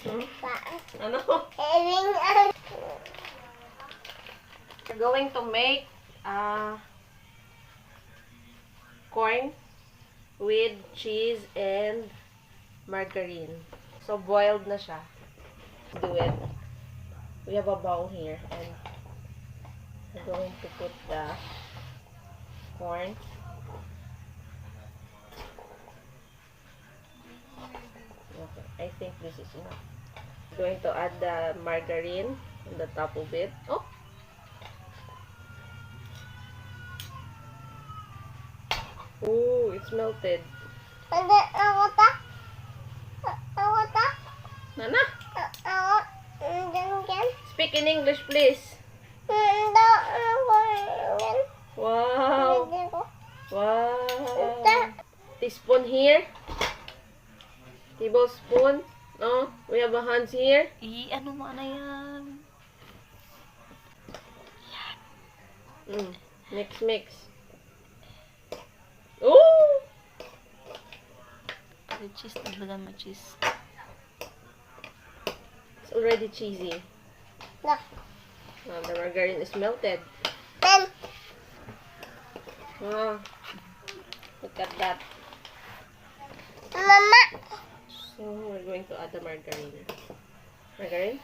Hmm? Ano? We're going to make corn with cheese and margarine. So, boiled na siya. Do it. We have a bowl here and we're going to put the corn. Okay, I think this is enough. Going to add the margarine on the top of it. Oh! Ooh, it's melted. Nana! Speak in English, please. Wow! Wow! Teaspoon here. Tablespoon. No, we have a hands here. Ano mo na yan? Mix. Ooh! The cheese, naglagan mo cheese. It's already cheesy. Now the margarine is melted. Wow. Look at that. Mama. So we're going to add the margarine. Margarine?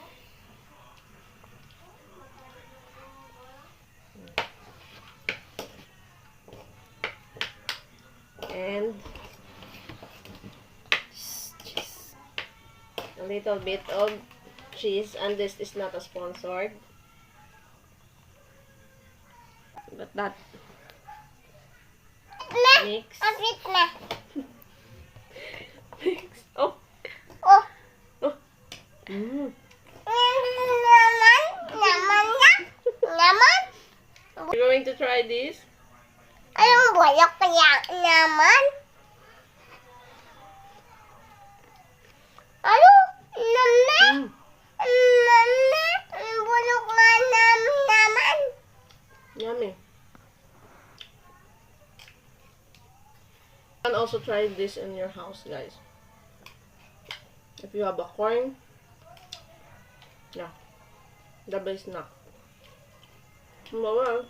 And a little bit of cheese, and this is not a sponsored, but that mix. Mix. Oh. We're going to try this. Anong bulok kaya naman? Ano? Nana? Nana? Ang bulok nga naman. Yummy. You can also try this in your house, guys. If you have a corn, yeah, the best snack. Well,